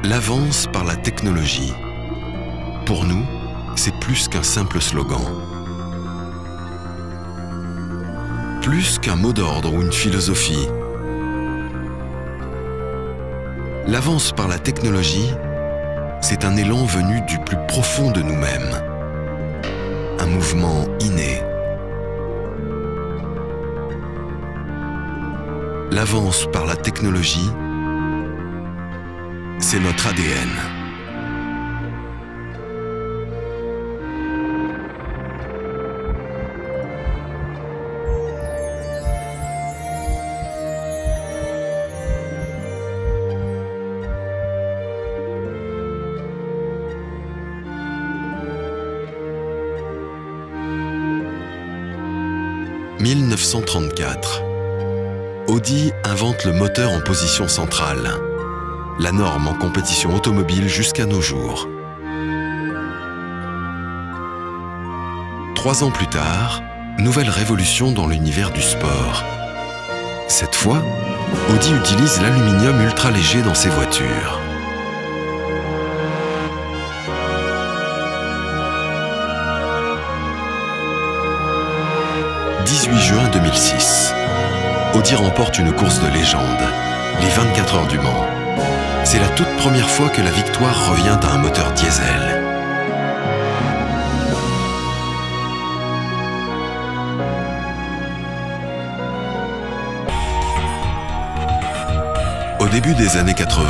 L'avance par la technologie. Pour nous, c'est plus qu'un simple slogan. Plus qu'un mot d'ordre ou une philosophie. L'avance par la technologie, c'est un élan venu du plus profond de nous-mêmes. Un mouvement inné. L'avance par la technologie, c'est notre ADN. « 1934. Audi invente le moteur en position centrale, la norme en compétition automobile jusqu'à nos jours. 3 ans plus tard, nouvelle révolution dans l'univers du sport. Cette fois, Audi utilise l'aluminium ultra léger dans ses voitures. « 18 juin 2006. Audi remporte une course de légende, les 24 heures du Mans. C'est la toute première fois que la victoire revient à un moteur diesel. Au début des années 80,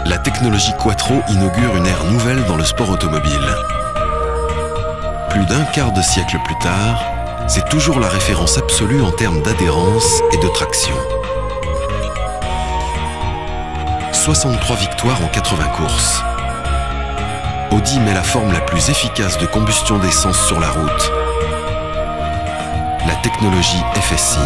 la technologie Quattro inaugure une ère nouvelle dans le sport automobile. Plus d'un quart de siècle plus tard, c'est toujours la référence absolue en termes d'adhérence et de traction. 63 victoires en 80 courses. Audi met la forme la plus efficace de combustion d'essence sur la route. La technologie FSI.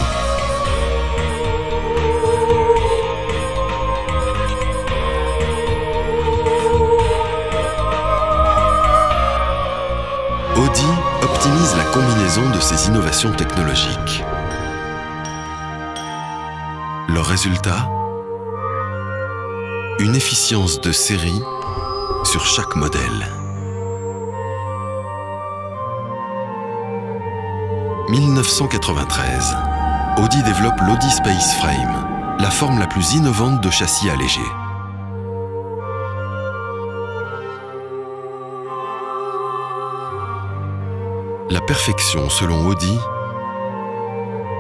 Audi optimise la combinaison de ces innovations technologiques. Le résultat ? Une efficience de série sur chaque modèle. 1993. Audi développe l'Audi Space Frame, la forme la plus innovante de châssis allégé. La perfection, selon Audi,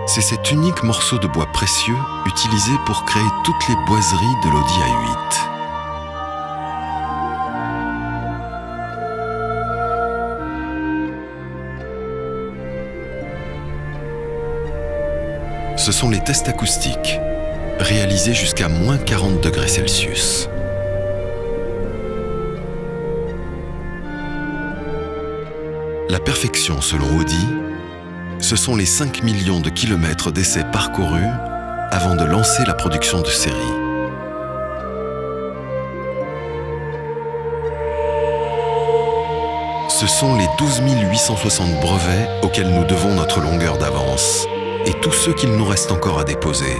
c'est cet unique morceau de bois précieux utilisé pour créer toutes les boiseries de l'Audi A8. Ce sont les tests acoustiques, réalisés jusqu'à moins 40 degrés Celsius. La perfection, selon Audi, ce sont les 5 millions de kilomètres d'essais parcourus avant de lancer la production de série. Ce sont les 12 860 brevets auxquels nous devons notre longueur d'avance et tous ceux qu'il nous reste encore à déposer.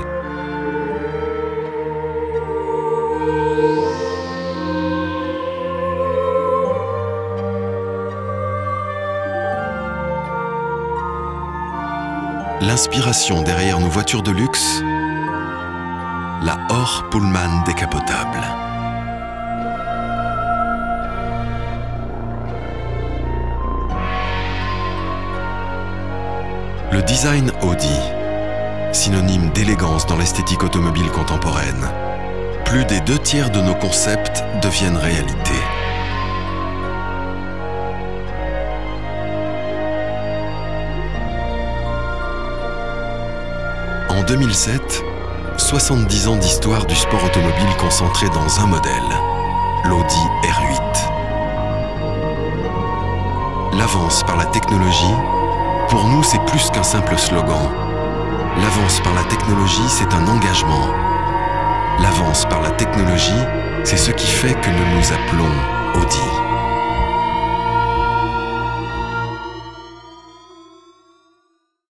L'inspiration derrière nos voitures de luxe, la Or Pullman décapotable. Le design Audi, synonyme d'élégance dans l'esthétique automobile contemporaine. Plus des 2/3 de nos concepts deviennent réalité. En 2007, 70 ans d'histoire du sport automobile concentré dans un modèle, l'Audi R8. L'avance par la technologie, pour nous, c'est plus qu'un simple slogan. L'avance par la technologie, c'est un engagement. L'avance par la technologie, c'est ce qui fait que nous nous appelons Audi.